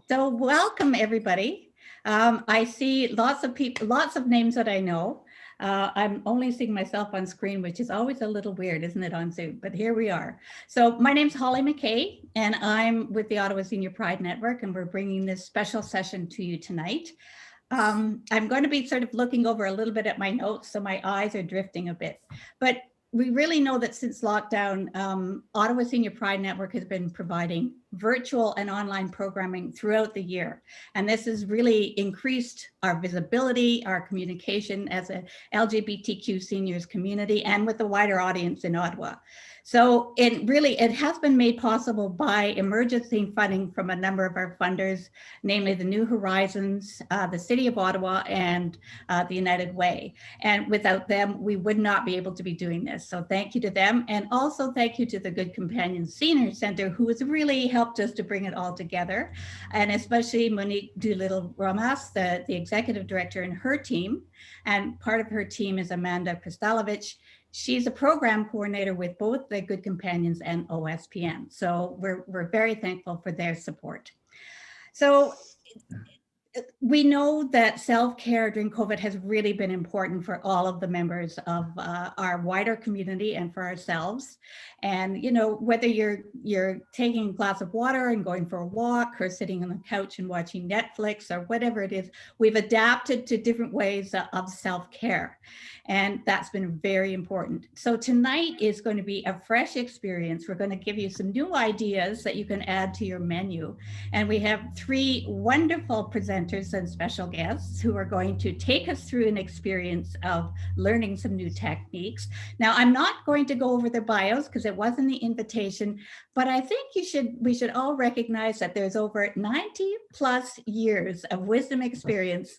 So welcome everybody. I see lots of people, lots of names that I know. I'm only seeing myself on screen, which is always a little weird, isn't it, on Zoom? But here we are. So my name's Holly MacKay, and I'm with the Ottawa Senior Pride Network, and we're bringing this special session to you tonight. I'm going to be sort of looking over a little bit at my notes, so my eyes are drifting a bit. But we really know that since lockdown, Ottawa Senior Pride Network has been providing virtual and online programming throughout the year. And this has really increased our visibility, our communication as a LGBTQ seniors community and with the wider audience in Ottawa. So it has been made possible by emergency funding from a number of our funders, namely the New Horizons, the City of Ottawa, and the United Way. And without them, we would not be able to be doing this. So thank you to them. And also thank you to the Good Companions Senior Center, who has really helped us to bring it all together. And especially Monique Doolittle-Ramas, the executive director, and her team. And part of her team is Amanda Kristalovich. She's a program coordinator with both the Good Companions and OSPN. So we're very thankful for their support. So we know that self-care during COVID has really been important for all of the members of our wider community and for ourselves. And, you know, whether you're taking a glass of water and going for a walk or sitting on the couch and watching Netflix or whatever it is, we've adapted to different ways of self-care. And that's been very important. So tonight is going to be a fresh experience. We're going to give you some new ideas that you can add to your menu. And we have three wonderful presenters and special guests who are going to take us through an experience of learning some new techniques. Now, I'm not going to go over their bios because it wasn't the invitation, but I think we should all recognize that there's over 90 plus years of wisdom experience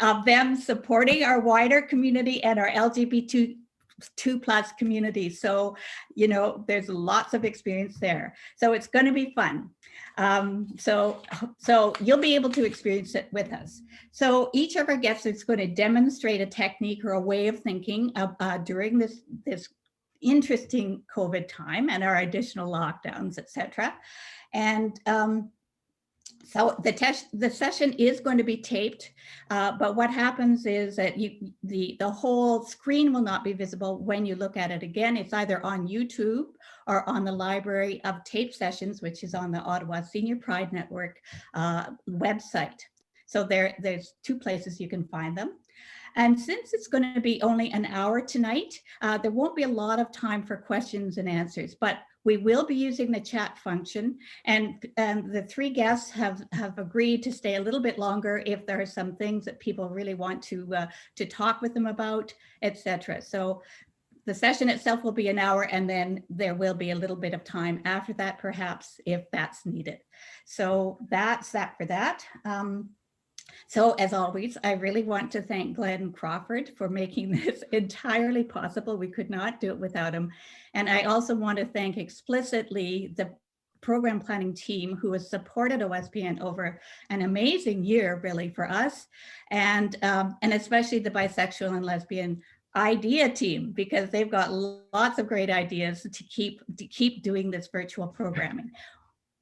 of them supporting our wider community and our LGBT2 plus community. So, you know, there's lots of experience there. So it's going to be fun. So you'll be able to experience it with us. So each of our guests is going to demonstrate a technique or a way of thinking during this interesting COVID time and our additional lockdowns, etc. And so the session is going to be taped, but what happens is that the whole screen will not be visible when you look at it again. It's either on YouTube or on the Library of Tape Sessions, which is on the Ottawa Senior Pride Network website. So there's two places you can find them. And since it's going to be only an hour tonight, there won't be a lot of time for questions and answers, but we will be using the chat function, and the three guests have agreed to stay a little bit longer if there are some things that people really want to talk with them about, etc. So the session itself will be an hour, and then there will be a little bit of time after that, perhaps, if that's needed. So that's that for that. So as always, I really want to thank Glenn Crawford for making this entirely possible. We could not do it without him. And I also want to thank explicitly the program planning team who has supported OSPN over an amazing year, really, for us, and especially the bisexual and lesbian idea team, because they've got lots of great ideas to keep doing this virtual programming.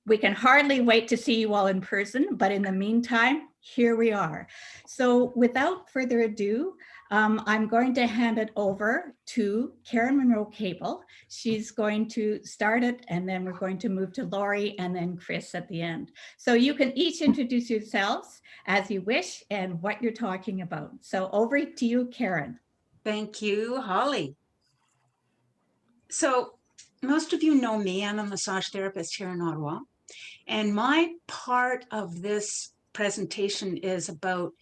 We can hardly wait to see you all in person, but in the meantime, here we are. So without further ado, I'm going to hand it over to Karen Munro-Caple. She's going to start it, and then we're going to move to Lorie and then Chris at the end. So you can each introduce yourselves as you wish and what you're talking about. So over to you, Karen. Thank you, Holly. So most of you know me. I'm a massage therapist here in Ottawa. And my part of this presentation is about,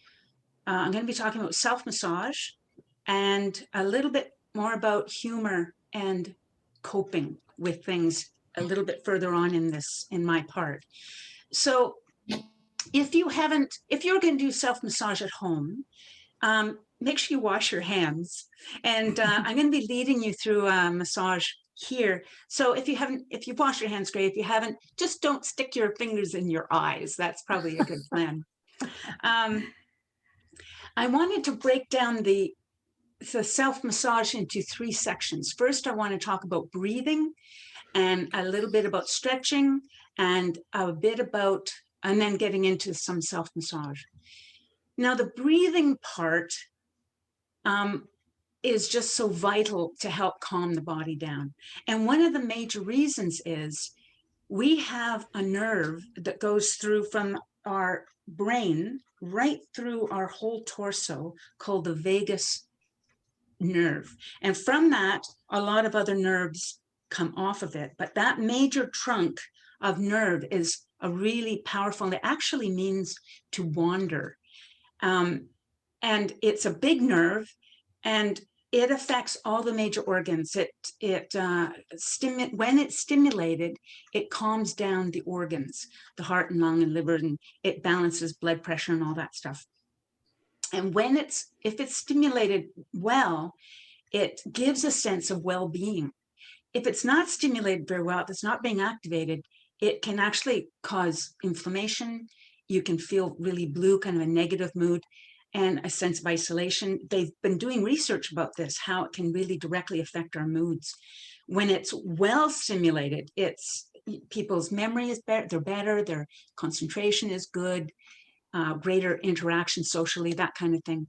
I'm going to be talking about self-massage and a little bit more about humor and coping with things a little bit further on in my part. So if you're going to do self-massage at home, make sure you wash your hands. And I'm going to be leading you through a massage here. So if you've washed your hands, great. If you haven't, just don't stick your fingers in your eyes. That's probably a good plan. I wanted to break down the self-massage into three sections. First, I want to talk about breathing and a little bit about stretching and a bit about and then getting into some self-massage. Now, the breathing part is just so vital to help calm the body down. And one of the major reasons is we have a nerve that goes through from our brain right through our whole torso called the vagus nerve. And from that, a lot of other nerves come off of it. But that major trunk of nerve is a really powerful, it actually means to wander. And it's a big nerve, and it affects all the major organs. When it's stimulated, it calms down the organs, the heart and lung and liver, and it balances blood pressure and all that stuff. And if it's stimulated well, it gives a sense of well-being. If it's not stimulated very well, if it's not being activated, it can actually cause inflammation. You can feel really blue, kind of a negative mood, and a sense of isolation. They've been doing research about this, how it can really directly affect our moods. When it's well stimulated, people's memory is better, their concentration is good, greater interaction socially, that kind of thing.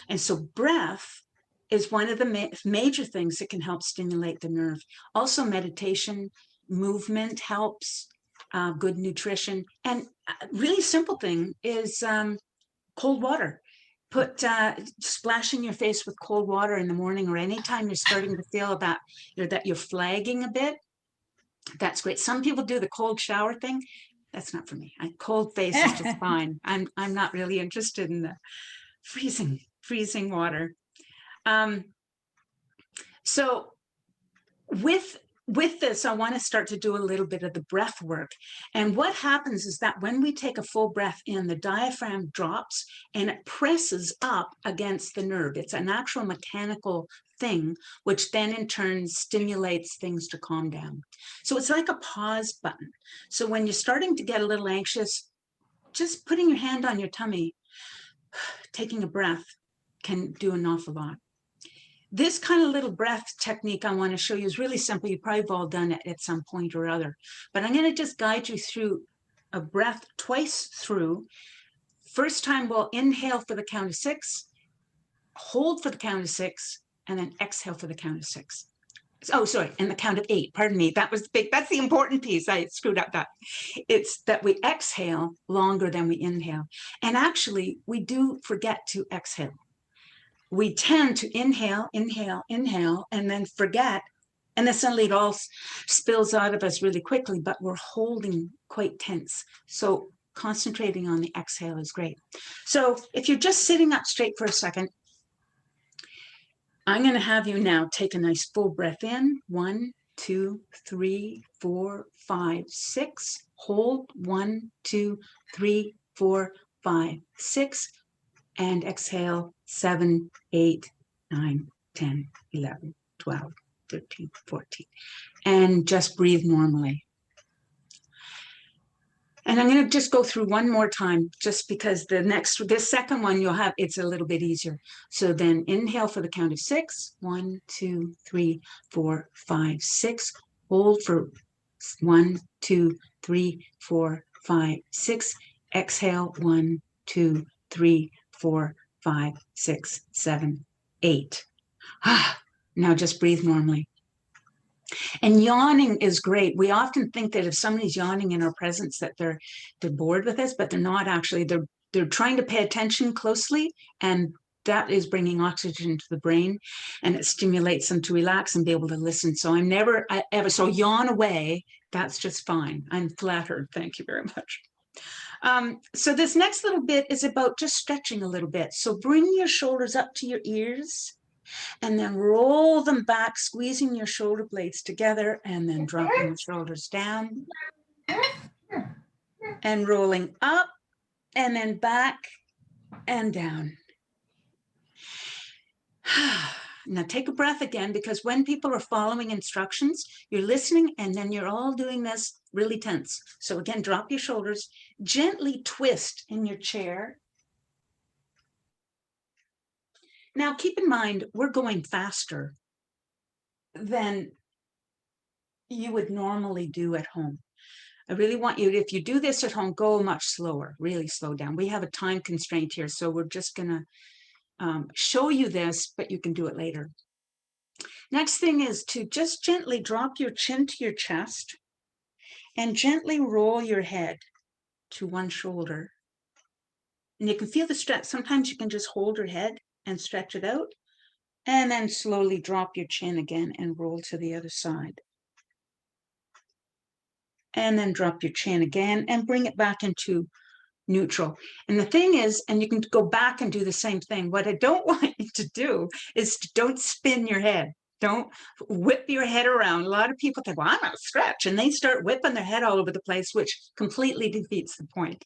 And so breath is one of the major things that can help stimulate the nerve. Also, meditation, movement helps, good nutrition. And a really simple thing is cold water. Splashing your face with cold water in the morning, or anytime you're starting to feel that you're flagging a bit. That's great. Some people do the cold shower thing. That's not for me. Cold face is just fine. I'm not really interested in the freezing water. So with this, I want to start to do a little bit of the breath work. And what happens is that when we take a full breath in, the diaphragm drops and it presses up against the nerve. It's a natural mechanical thing, which then in turn stimulates things to calm down. So it's like a pause button. So when you're starting to get a little anxious, just putting your hand on your tummy, taking a breath can do an awful lot. This kind of little breath technique I want to show you is really simple. You've probably all done it at some point or other, but I'm going to just guide you through a breath twice through. First time we'll inhale for the count of 6, hold for the count of 6, and then exhale for the count of 6. Oh, sorry, and the count of 8, pardon me. That was big. That's the important piece. I screwed up that. It's that we exhale longer than we inhale. And actually, we do forget to exhale. We tend to inhale, and then forget. And then suddenly it all spills out of us really quickly, but we're holding quite tense. So concentrating on the exhale is great. So if you're just sitting up straight for a second, I'm going to have you now take a nice full breath in. 1, 2, 3, 4, 5, 6. Hold. 1, 2, 3, 4, 5, 6. And exhale. 7, 8, 9, 10, 11, 12, 13, 14. And just breathe normally. And I'm going to just go through one more time, just because this second one you'll have, it's a little bit easier. So then inhale for the count of 6. 1, 2, 3, 4, 5, 6. Hold for 1, 2, 3, 4, 5, 6. Exhale. 1, 2, 3, 4, 5, 6, 7, 8. Now just breathe normally. And yawning is great. We often think that if somebody's yawning in our presence that they're bored with us, but they're not actually. They're trying to pay attention closely, and that is bringing oxygen to the brain, and it stimulates them to relax and be able to listen. So so yawn away. That's just fine. I'm flattered. Thank you very much. So this next little bit is about just stretching a little bit. So bring your shoulders up to your ears and then roll them back, squeezing your shoulder blades together, and then dropping the shoulders down and rolling up and then back and down. Now take a breath again, because when people are following instructions, you're listening and then you're all doing this really tense. So again, drop your shoulders, gently twist in your chair. Now keep in mind, we're going faster than you would normally do at home. I really want you to, if you do this at home, go much slower, really slow down. We have a time constraint here, so we're just gonna show you this, but you can do it later. Next thing is to just gently drop your chin to your chest and gently roll your head to one shoulder. And you can feel the stretch. Sometimes you can just hold your head and stretch it out, and then slowly drop your chin again and roll to the other side. And then drop your chin again and bring it back into neutral. And the thing is, and you can go back and do the same thing. What I don't want you to do is don't spin your head. Don't whip your head around. A lot of people think, well, I'm going to stretch, and they start whipping their head all over the place, which completely defeats the point.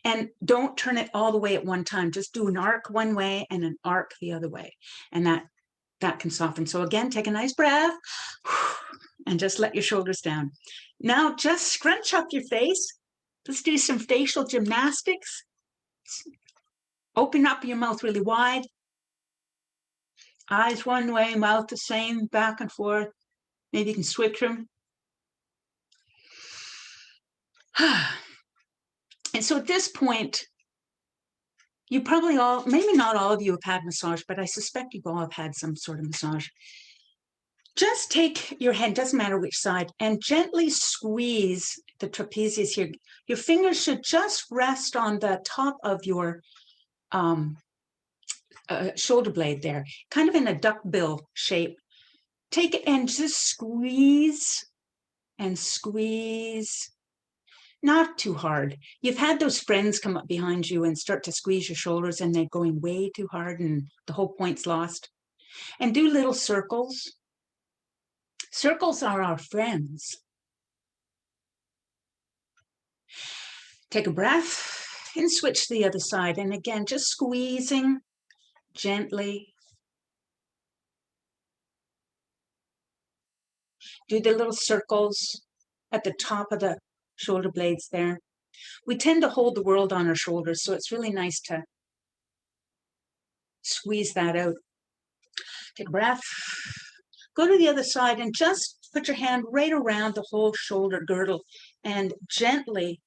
And don't turn it all the way at one time. Just do an arc one way and an arc the other way. And that can soften. So again, take a nice breath and just let your shoulders down. Now just scrunch up your face. Let's do some facial gymnastics. Open up your mouth really wide. Eyes one way, mouth the same, back and forth. Maybe you can switch them. And so at this point, you probably all, maybe not all of you have had massage, but I suspect you all have had some sort of massage. Just take your hand, doesn't matter which side, and gently squeeze the trapezius here. Your fingers should just rest on the top of your shoulder blade there, kind of in a duckbill shape. Take it and just squeeze and squeeze. Not too hard. You've had those friends come up behind you and start to squeeze your shoulders, and they're going way too hard and the whole point's lost. And do little circles. Circles are our friends. Take a breath and switch to the other side. And again, just squeezing gently. Do the little circles at the top of the shoulder blades there. We tend to hold the world on our shoulders, so it's really nice to squeeze that out. Take a breath. Go to the other side and just put your hand right around the whole shoulder girdle and gently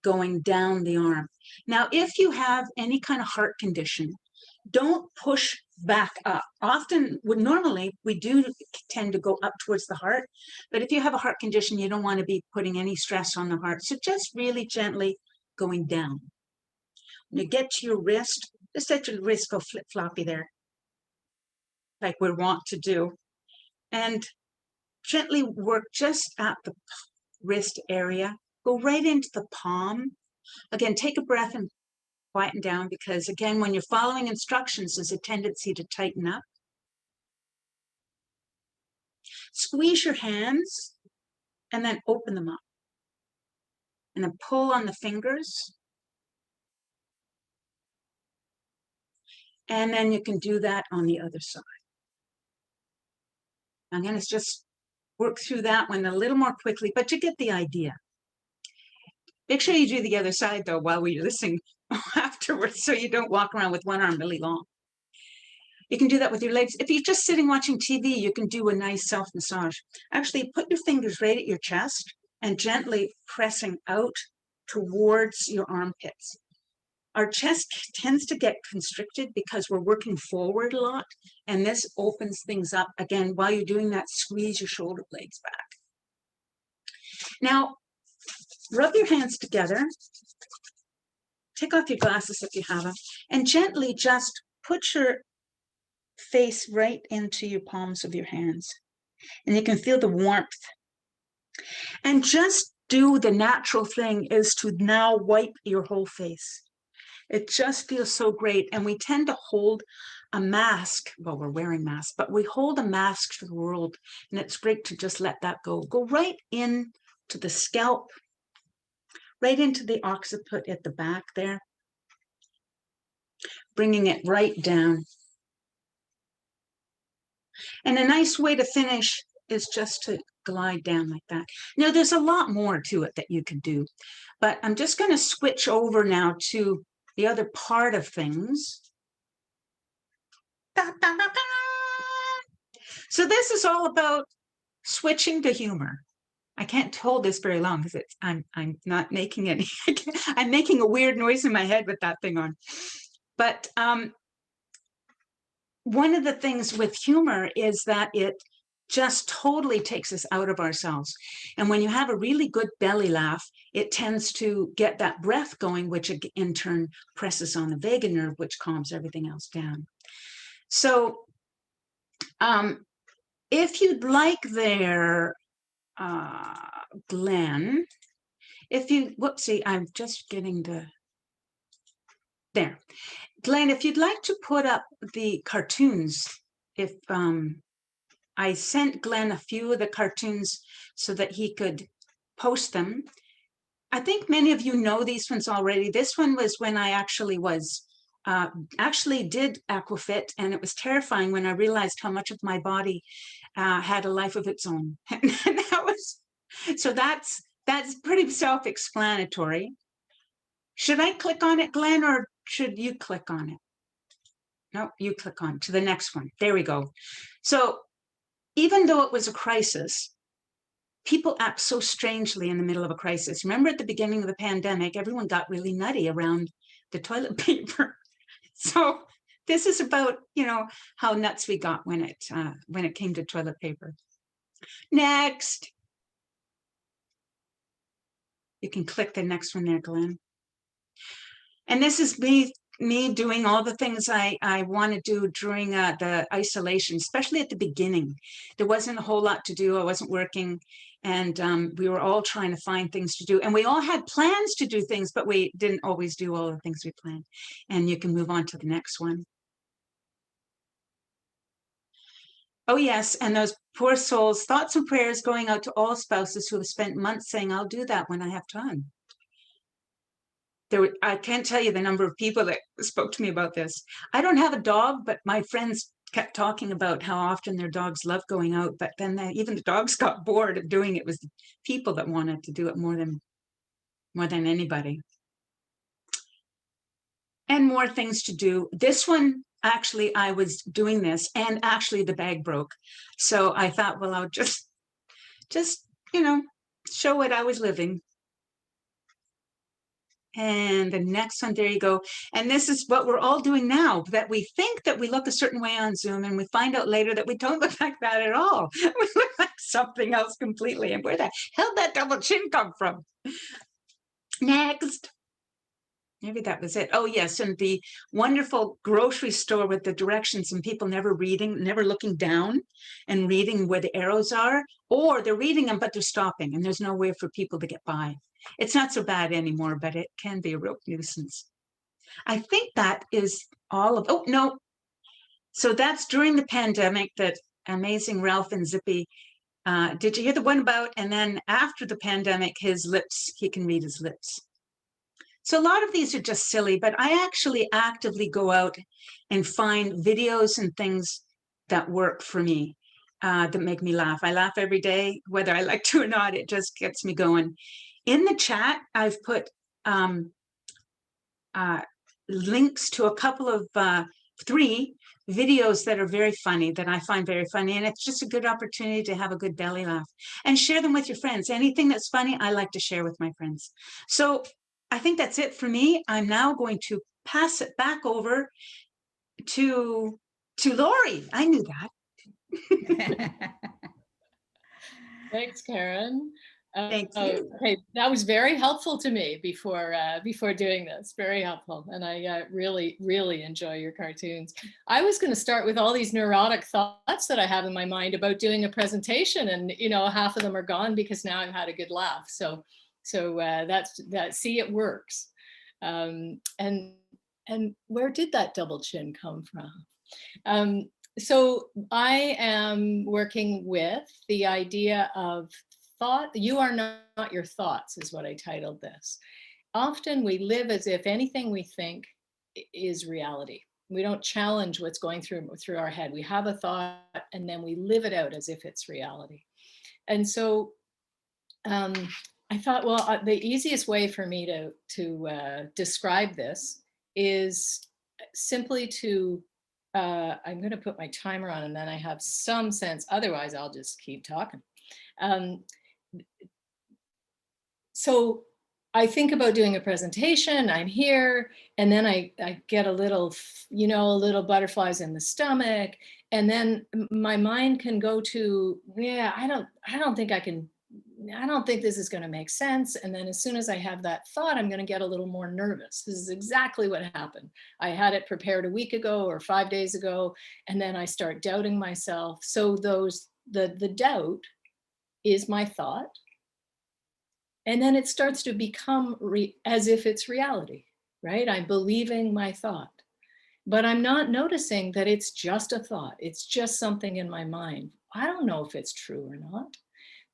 going down the arm. Now, if you have any kind of heart condition, don't push back up. Often, normally, we do tend to go up towards the heart, but if you have a heart condition, you don't want to be putting any stress on the heart. So just really gently going down. When you get to your wrist, just let your wrist go flip-floppy there, like we're wont to do. And gently work just at the wrist area. Go right into the palm. Again, take a breath and quieten down, because again, when you're following instructions, there's a tendency to tighten up. Squeeze your hands and then open them up. And then pull on the fingers. And then you can do that on the other side. I'm going to just work through that one a little more quickly, but you get the idea. Make sure you do the other side, though, while we're listening afterwards, so you don't walk around with one arm really long. You can do that with your legs. If you're just sitting watching TV, you can do a nice self-massage. Actually, put your fingers right at your chest and gently pressing out towards your armpits. Our chest tends to get constricted because we're working forward a lot, and this opens things up. Again, while you're doing that, squeeze your shoulder blades back. Now, rub your hands together. Take off your glasses if you have them, and gently just put your face right into your palms of your hands. And you can feel the warmth. And just do the natural thing is to now wipe your whole face. It just feels so great. And we tend to hold a mask. Well, we're wearing masks, but we hold a mask to the world. And it's great to just let that go. Go right in to the scalp, right into the occiput at the back there, bringing it right down. And a nice way to finish is just to glide down like that. Now, there's a lot more to it that you could do, but I'm just going to switch over now to the other part of things. So this is all about switching to humor. I can't hold this very long because I'm not making any. I'm making a weird noise in my head with that thing on. But one of the things with humor is that it just totally takes us out of ourselves. And when you have a really good belly laugh, it tends to get that breath going, which in turn presses on the vagus nerve, which calms everything else down. So if you'd like there, Glenn, if you, whoopsie, I'm just getting there. Glenn, if you'd like to put up the cartoons, if I sent Glenn a few of the cartoons so that he could post them. I think many of you know these ones already. This one was when I actually did aquafit, and it was terrifying when I realized how much of my body had a life of its own. And that's pretty self-explanatory. Should I click on it, Glenn, or should you click on it? No, you click on to the next one. There we go. So even though it was a crisis, people act so strangely in the middle of a crisis. Remember at the beginning of the pandemic, everyone got really nutty around the toilet paper. So this is about, how nuts we got when it came to toilet paper. Next. You can click the next one there, Glenn. And this is me doing all the things I want to do during the isolation, especially at the beginning. There wasn't a whole lot to do. I wasn't working, and we were all trying to find things to do. And we all had plans to do things, but we didn't always do all the things we planned. And you can move on to the next one. Oh, yes. And those poor souls, thoughts and prayers going out to all spouses who have spent months saying, I'll do that when I have time. I can't tell you the number of people that spoke to me about this. I don't have a dog, but my friends kept talking about how often their dogs love going out, but then even the dogs got bored of doing it. It was the people that wanted to do it more than anybody. And more things to do. This one, actually, I was doing this, and actually the bag broke. So I thought, well, I'll just show what I was living. And the next one, there you go. And this is what we're all doing now, that we think that we look a certain way on Zoom, and we find out later that we don't look like that at all. We look like something else completely. And where the hell did that double chin come from? Next. Maybe that was it. Oh, yes. And the wonderful grocery store with the directions and people never looking down and reading where the arrows are, or they're reading them, but they're stopping, and there's no way for people to get by. It's not so bad anymore, but it can be a real nuisance. I think that is all of, oh, no. So that's during the pandemic that amazing Ralph and Zippy, did you hear the one about, and then after the pandemic, his lips, he can read his lips. So a lot of these are just silly, but I actually actively go out and find videos and things that work for me, that make me laugh. I laugh every day, whether I like to or not. It just gets me going. In the chat, I've put links to a couple of 3 videos that are very funny, that I find very funny. And it's just a good opportunity to have a good belly laugh and share them with your friends. Anything that's funny, I like to share with my friends. So I think that's it for me. I'm now going to pass it back over to Lorie. I knew that. Thanks, Karen. Thank you. Okay, that was very helpful to me before doing this. Very helpful, and I really enjoy your cartoons. I was going to start with all these neurotic thoughts that I have in my mind about doing a presentation, and half of them are gone because now I've had a good laugh. So that's that. See, it works. And where did that double chin come from? So I am working with the idea of thought. You are not your thoughts is what I titled this. Often we live as if anything we think is reality. We don't challenge what's going through our head. We have a thought and then we live it out as if it's reality. And so I thought, well, the easiest way for me to describe this is simply to I'm going to put my timer on and then I have some sense. Otherwise, I'll just keep talking. so I think about doing a presentation, I'm here, and then I get a little, you know, a little butterflies in the stomach. And then my mind can go to, yeah, I don't think this is going to make sense. And then as soon as I have that thought, I'm going to get a little more nervous. This is exactly what happened. I had it prepared a week ago or 5 days ago, and then I start doubting myself. So the doubt is my thought. And then it starts to become as if it's reality, right? I'm believing my thought, but I'm not noticing that it's just a thought. It's just something in my mind. I don't know if it's true or not.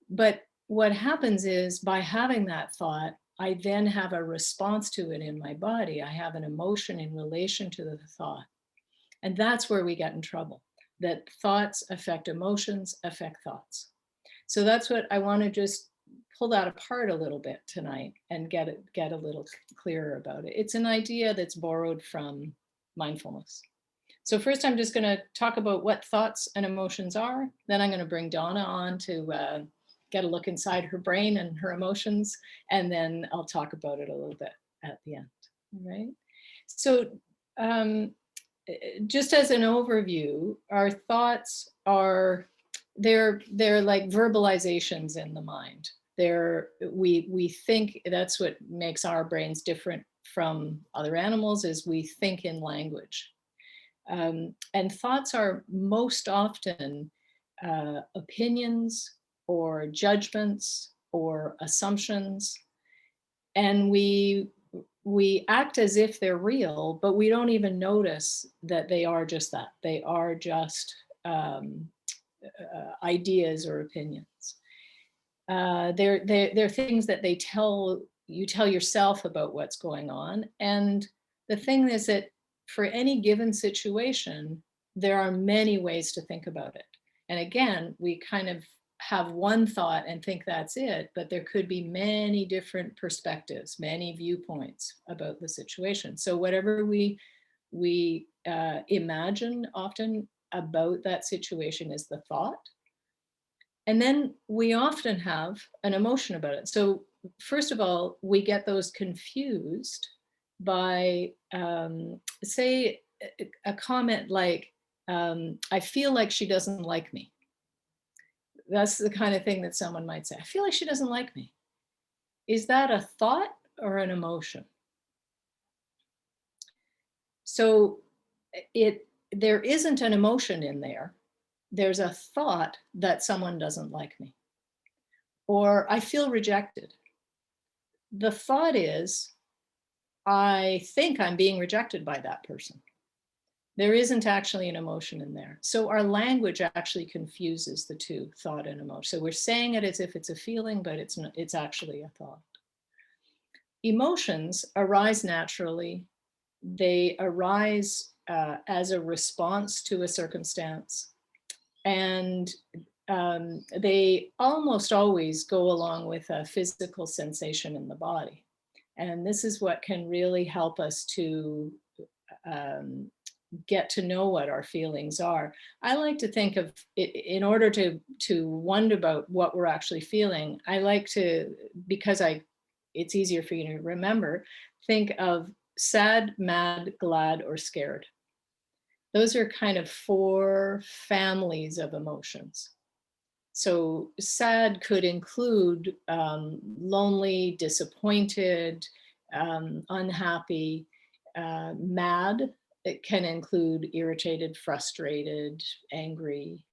But what happens is by having that thought, I then have a response to it in my body. I have an emotion in relation to the thought. And that's where we get in trouble, that thoughts affect emotions, affect thoughts. So that's what I want to just pull that apart a little bit tonight and get a little clearer about it. It's an idea that's borrowed from mindfulness. So first, I'm just going to talk about what thoughts and emotions are. Then I'm going to bring Donna on to get a look inside her brain and her emotions. And then I'll talk about it a little bit at the end. All right. So just as an overview, our thoughts are, they're like verbalizations in the mind. We think, that's what makes our brains different from other animals, is we think in language. And thoughts are most often opinions or judgments or assumptions. And we act as if they're real, but we don't even notice that they are just that. They are just ideas or opinions. They're things that you tell yourself about what's going on. And the thing is that for any given situation, there are many ways to think about it. And again, we kind of have one thought and think that's it, but there could be many different perspectives, many viewpoints about the situation. So whatever we imagine often about that situation is the thought. And then we often have an emotion about it. So first of all, we get those confused by, say, a comment like, I feel like she doesn't like me. That's the kind of thing that someone might say. I feel like she doesn't like me. Is that a thought or an emotion? So there isn't an emotion in there. There's a thought that someone doesn't like me. Or I feel rejected. The thought is, I think I'm being rejected by that person. There isn't actually an emotion in there. So our language actually confuses the two, thought and emotion. So we're saying it as if it's a feeling, but it's not, it's actually a thought. Emotions arise naturally. They arise as a response to a circumstance. And they almost always go along with a physical sensation in the body. And this is what can really help us to get to know what our feelings are. I like to think of it, in order to wonder about what we're actually feeling, I like to, because it's easier for you to remember, think of sad, mad, glad, or scared. Those are kind of 4 families of emotions. So sad could include lonely, disappointed, unhappy, mad. It can include irritated, frustrated, angry.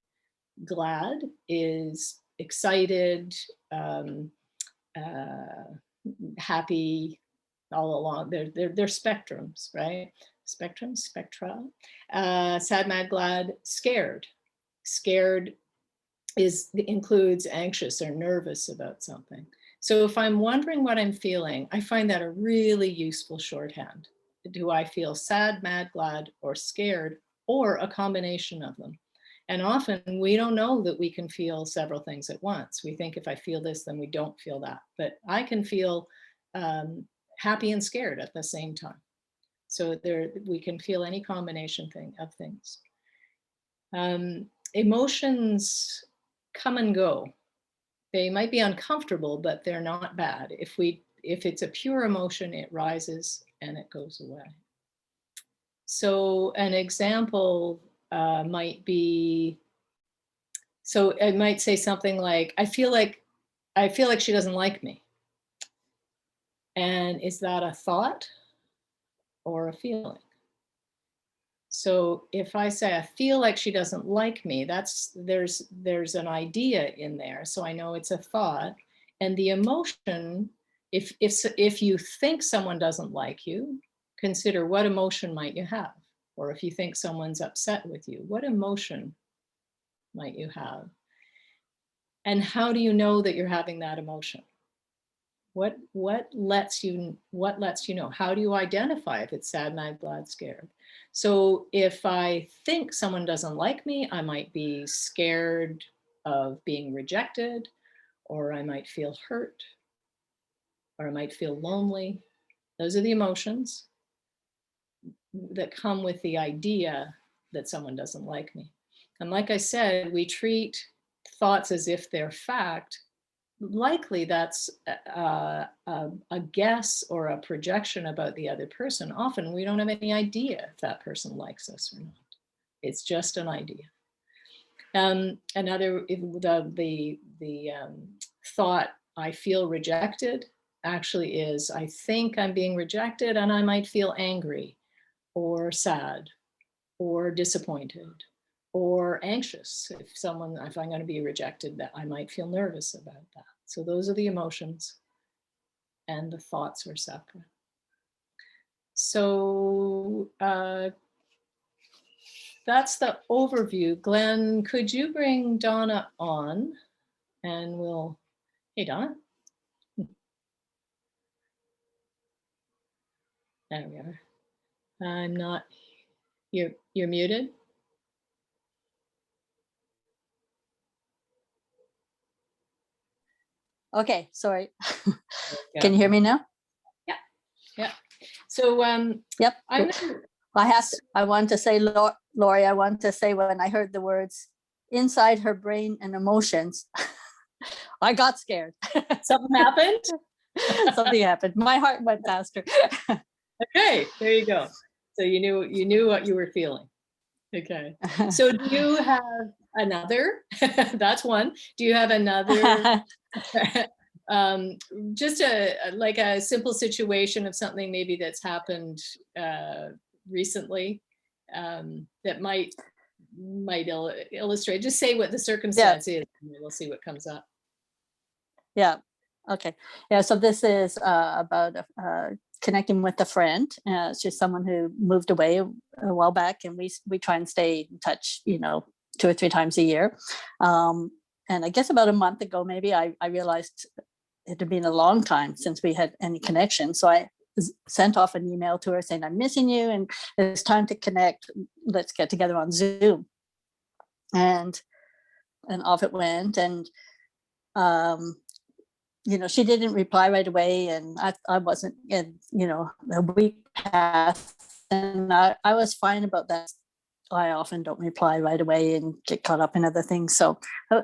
Glad is excited, happy, all along. They're spectrums, right? Spectrums, spectra. Sad, mad, glad, scared. Scared includes anxious or nervous about something. So if I'm wondering what I'm feeling, I find that a really useful shorthand. Do I feel sad, mad, glad, or scared, or a combination of them? And often we don't know that we can feel several things at once. We think if I feel this, then we don't feel that. But I can feel happy and scared at the same time. So we can feel any combination of things. Emotions come and go. They might be uncomfortable, but they're not bad. If it's a pure emotion, it rises and it goes away. So an example might be, so it might say something like, I feel like she doesn't like me. And is that a thought or a feeling? So if I say, I feel like she doesn't like me, there's an idea in there. So I know it's a thought. And the emotion, if you think someone doesn't like you, consider what emotion might you have? Or if you think someone's upset with you, what emotion might you have? And how do you know that you're having that emotion? What lets you know? How do you identify if it's sad, mad, glad, scared? So if I think someone doesn't like me, I might be scared of being rejected, or I might feel hurt, or I might feel lonely. Those are the emotions that come with the idea that someone doesn't like me. And like I said, we treat thoughts as if they're fact. Likely that's a guess or a projection about the other person. Often we don't have any idea if that person likes us or not. It's just an idea. Another, the thought, I feel rejected, actually is, I think I'm being rejected, and I might feel angry or sad or disappointed or anxious. If I'm going to be rejected, that I might feel nervous about that. So those are the emotions, and the thoughts are separate. So that's the overview. Glenn, could you bring Donna on? And we'll, hey Donna. There we are. I'm not, you're muted. Okay, sorry. Can you hear me now? Yeah. So Yep. I want to say, Lorie, I want to say, when I heard the words inside her brain and emotions, I got scared. something happened. Something happened. My heart went faster. Okay, there you go. So you knew what you were feeling. Okay. So do you have another? That's one. Do you have another? Just like a simple situation of something maybe that's happened recently that might illustrate. Just say what the circumstance is, and we'll see what comes up. Yeah. Okay. Yeah. So this is about connecting with a friend. She's someone who moved away a while back, and we try and stay in touch, 2 or 3 times a year. And I guess about a month ago, maybe I realized it had been a long time since we had any connection. So I sent off an email to her saying, I'm missing you and it's time to connect. Let's get together on Zoom. And off it went. And, she didn't reply right away, and I wasn't, and a week passed, and I was fine about that. I often don't reply right away and get caught up in other things, so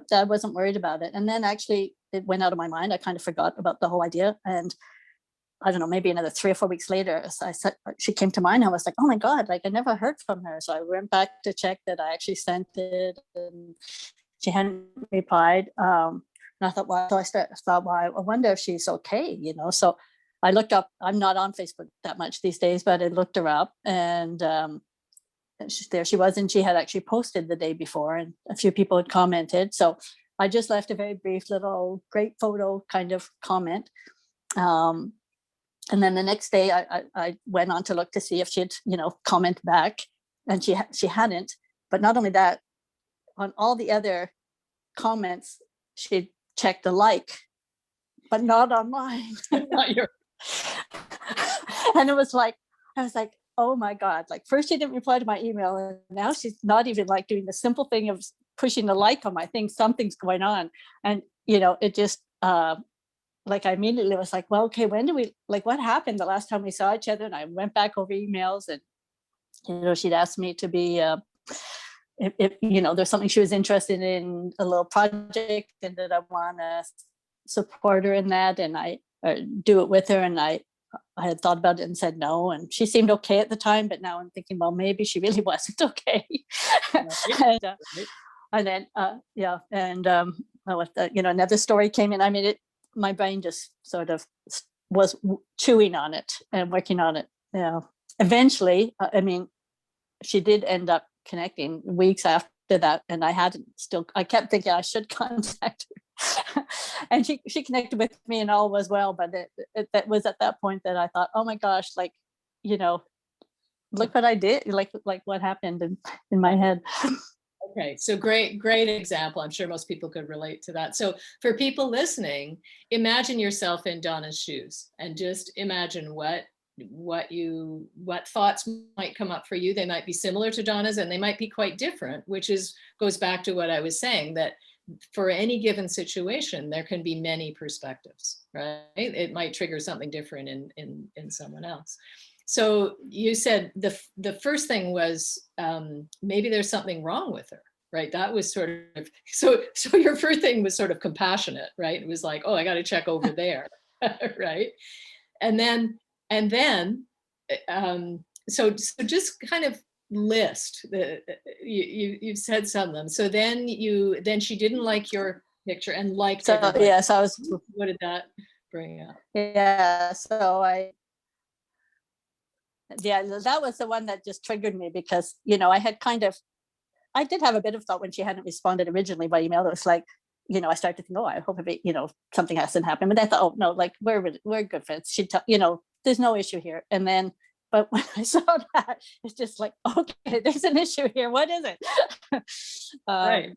I wasn't worried about it. And then actually it went out of my mind. I kind of forgot about the whole idea, and I don't know, maybe another 3 or 4 weeks later, she came to mind. I was like, oh my God, like I never heard from her. So I went back to check that I actually sent it, and she hadn't replied. And I thought, I wonder if she's okay, So I looked up, I'm not on Facebook that much these days, but I looked her up, and there she was, and she had actually posted the day before, and a few people had commented. So I just left a very brief little great photo kind of comment. And then the next day I went on to look to see if she'd, comment back, and she hadn't. But not only that, on all the other comments, she'd checked a like, but not on mine. Not your... And it was like, I was like, oh my God, like first she didn't reply to my email, and now she's not even like doing the simple thing of pushing the like on my thing. Something's going on. And, it just, like I immediately was like, well, okay, when do we, like, what happened the last time we saw each other? And I went back over emails, and, she'd asked me to be if you know, there's something she was interested in, a little project, and that I want to support her in that, and I do it with her. And I had thought about it and said no, and she seemed okay at the time, but now I'm thinking, well, maybe she really wasn't okay. And then another story came in. I mean, my brain just sort of was chewing on it and working on it. Eventually, I mean, she did end up connecting weeks after that, and I kept thinking I should contact her. And she connected with me and all was well, but that was at that point that I thought, oh my gosh, like, look what I did, like what happened in my head. Okay, so great example. I'm sure most people could relate to that. So for people listening, imagine yourself in Donna's shoes and just imagine what thoughts might come up for you. They might be similar to Donna's and they might be quite different, which goes back to what I was saying, that for any given situation, there can be many perspectives, right? It might trigger something different in someone else. So you said the first thing was maybe there's something wrong with her, right? That was sort of, so your first thing was sort of compassionate, right? It was like, oh, I got to check over there, right? And then so just kind of list you've said some of them. So then she didn't like your picture and liked so everybody. yes, I was. What did that bring up? That was the one that just triggered me, because I did have a bit of thought when she hadn't responded originally by email. It was like, I started to think, oh, I hope something hasn't happened. But I thought, oh no, like we're good friends. She'd there's no issue here. And then, but when I saw that, it's just like, okay, there's an issue here. What is it? Right.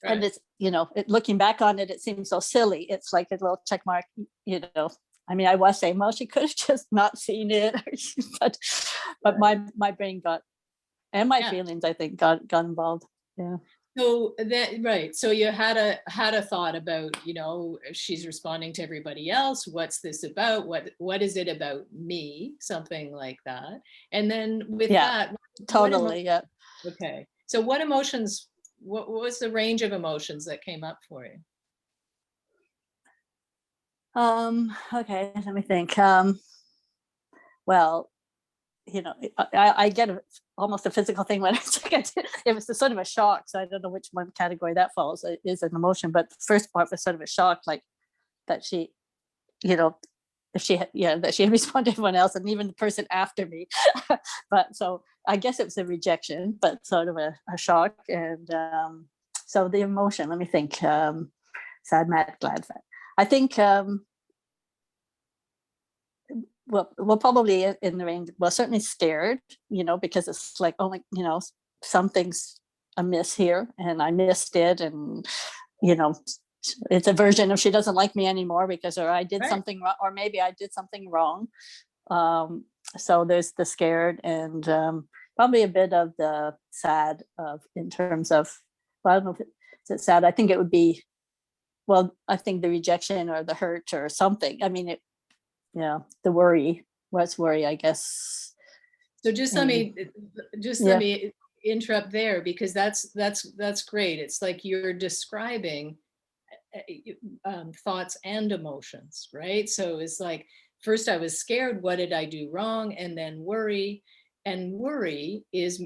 And it's, looking back on it, it seems so silly. It's like a little check mark, I mean, I was saying, well, she could have just not seen it, but my brain got, and my feelings, I think, got involved. Yeah. So that, right. So you had a thought about, she's responding to everybody else. What's this about? What is it about me? Something like that. And then with that, totally. Yeah. Okay. So what emotions? What was the range of emotions that came up for you? Okay, let me think. Well, I get almost a physical thing when it was sort of a shock. So I don't know which one category that falls. It is an emotion, but the first part was sort of a shock, like that she, if she had, that she had responded to everyone else and even the person after me. But so I guess it was a rejection, but sort of a shock. And so the emotion, let me think, sad, mad, glad, fat. I think, well, probably in the range, well, certainly scared, because it's like, oh, something's amiss here and I missed it. And, it's a version of she doesn't like me anymore because, or I did something wrong, or maybe I did something wrong. So there's the scared and probably a bit of the sad in terms of, well, I don't know if it's sad. I think it would be, well, I think the rejection or the hurt or something. I mean, the worry. What's worry, I guess. So let me interrupt there, because that's great. It's like you're describing thoughts and emotions, right? So it's like, first I was scared, what did I do wrong? And then worry. And worry is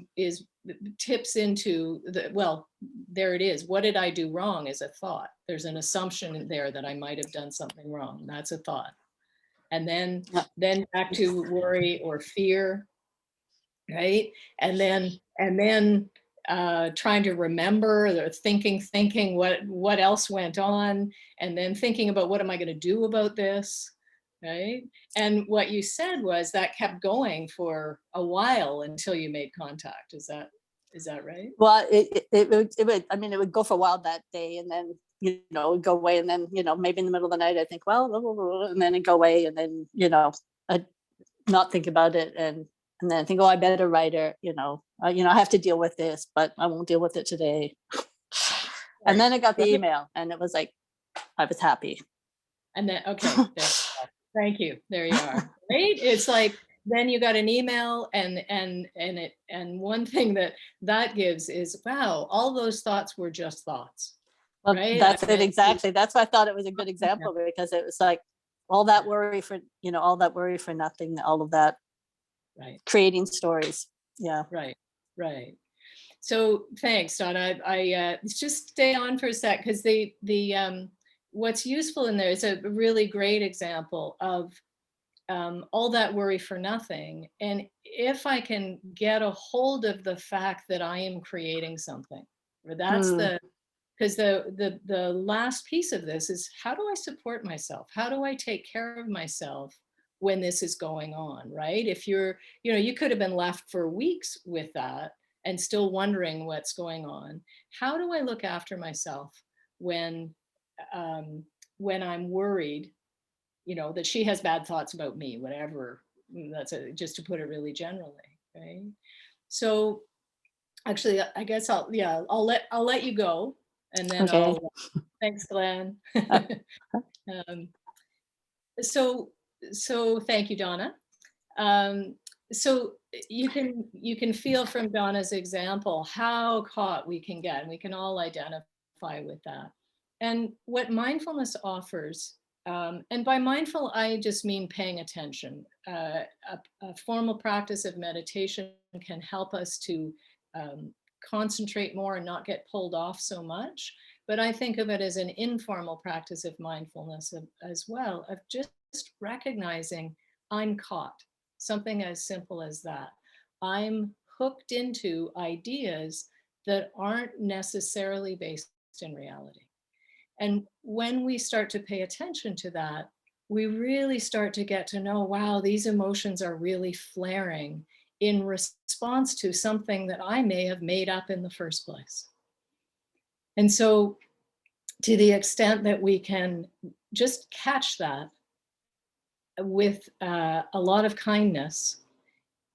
tips into there it is. What did I do wrong is a thought. There's an assumption in there that I might have done something wrong. That's a thought. And then back to worry or fear, right? And then trying to remember, or thinking what else went on, and then thinking about what am I going to do about this, right? And what you said was that kept going for a while until you made contact. Is that right? Well, it would, I mean, it would go for a while that day, and then it'd go away, and then maybe in the middle of the night I think, well, blah, blah, blah, and then it'd go away, and then I'd not think about it, and then I think, oh, I better write her, I have to deal with this, but I won't deal with it today. And then I got the email, and it was like I was happy. And then, okay, thank you. There you are. Right? It's like then you got an email, and one thing that gives is, wow, all those thoughts were just thoughts. Well, Right? that's I it, mean, exactly. That's why I thought it was a good example, because it was like all that worry for, all that worry for nothing, all of that right, creating stories. Yeah. right, right. So thanks, Donna. I just stay on for a sec, because what's useful in there is a really great example of all that worry for nothing. And if I can get a hold of the fact that I am creating something, or that's because the last piece of this is, how do I support myself? How do I take care of myself when this is going on, right? If you're, you could have been left for weeks with that and still wondering what's going on. How do I look after myself when I'm worried, that she has bad thoughts about me, whatever, just to put it really generally, right? So actually, I guess I'll let you go, and then Okay. thanks, Glenn. So thank you, Donna. So you can feel from Donna's example how caught we can get, and we can all identify with that. And what mindfulness offers, and by mindful, I just mean paying attention. A formal practice of meditation can help us to concentrate more and not get pulled off so much. But I think of it as an informal practice of mindfulness as well, of just recognizing I'm caught, something as simple as that. I'm hooked into ideas that aren't necessarily based in reality. And when we start to pay attention to that, we really start to get to know, wow, these emotions are really flaring in response to something that I may have made up in the first place. And so to the extent that we can just catch that with a lot of kindness,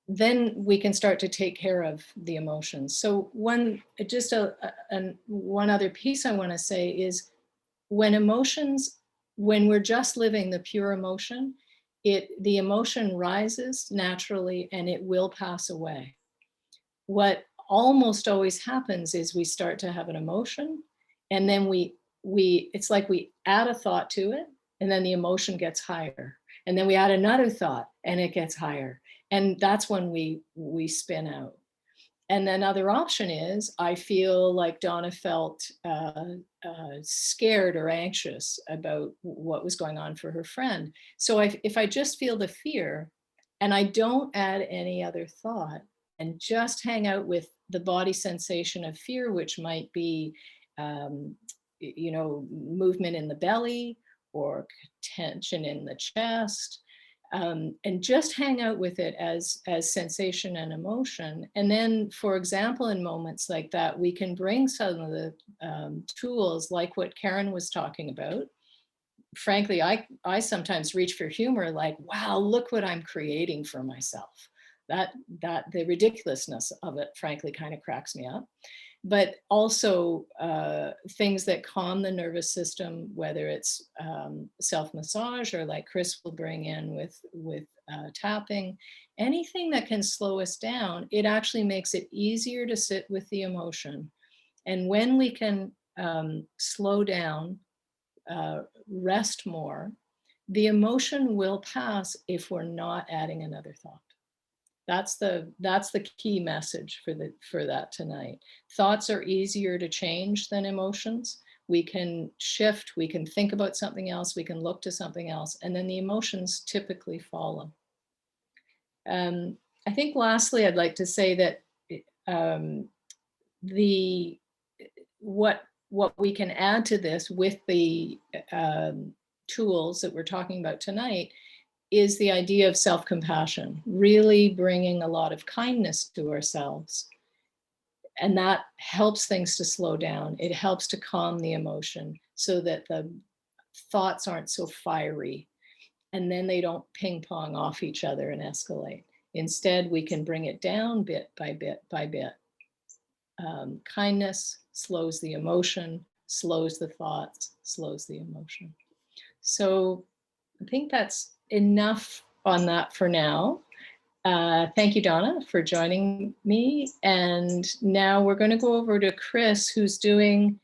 then we can start to take care of the emotions. So one other piece I want to say is, when we're just living the pure emotion, the emotion rises naturally and it will pass away. What almost always happens is we start to have an emotion, and then it's like we add a thought to it, and then the emotion gets higher. And then we add another thought and it gets higher. And that's when we spin out. And another option is, I feel like Donna felt scared or anxious about what was going on for her friend. So if I just feel the fear and I don't add any other thought, and just hang out with the body sensation of fear, which might be, movement in the belly or tension in the chest, and just hang out with it as sensation and emotion. And then, for example, in moments like that, we can bring some of the tools like what Karen was talking about. Frankly, I sometimes reach for humor, like, wow, look what I'm creating for myself. That the ridiculousness of it, frankly, kind of cracks me up. But also things that calm the nervous system, whether it's self-massage or like Chris will bring in with tapping, anything that can slow us down. It actually makes it easier to sit with the emotion. And when we can slow down, rest more, the emotion will pass if we're not adding another thought. That's the key message for that tonight. Thoughts are easier to change than emotions. We can shift, we can think about something else, we can look to something else, and then the emotions typically follow. I think lastly, I'd like to say that what we can add to this with the tools that we're talking about tonight is the idea of self-compassion, really bringing a lot of kindness to ourselves. And that helps things to slow down. It helps to calm the emotion so that the thoughts aren't so fiery, and then they don't ping pong off each other and escalate. Instead, we can bring it down bit by bit by bit. Kindness slows the emotion, slows the thoughts, slows the emotion. So I think that's enough on that for now. Thank you, Donna, for joining me. And now we're going to go over to Chris, who's doing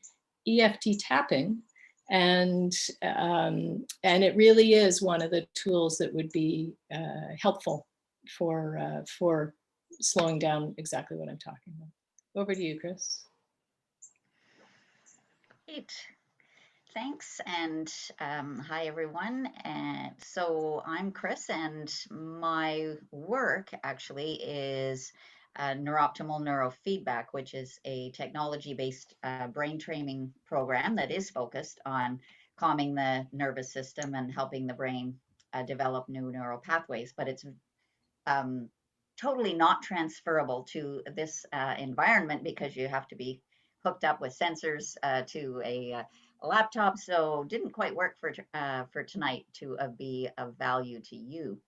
EFT tapping. And it really is one of the tools that would be helpful for slowing down exactly what I'm talking about. Over to you, Chris. Great. Thanks, and hi everyone. And so I'm Chris, and my work actually is neurooptimal neurofeedback, which is a technology-based brain training program that is focused on calming the nervous system and helping the brain develop new neural pathways. But it's totally not transferable to this environment because you have to be hooked up with sensors to a laptop, so didn't quite work for tonight to be of value to you.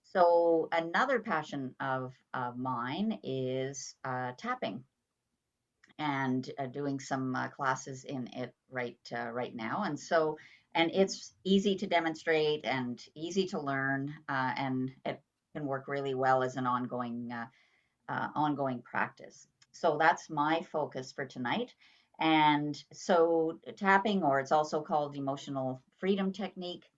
So another passion of mine is tapping, and doing some classes in it right now. And it's easy to demonstrate and easy to learn, and it can work really well as an ongoing practice. So that's my focus for tonight. And so tapping, or it's also called emotional freedom technique,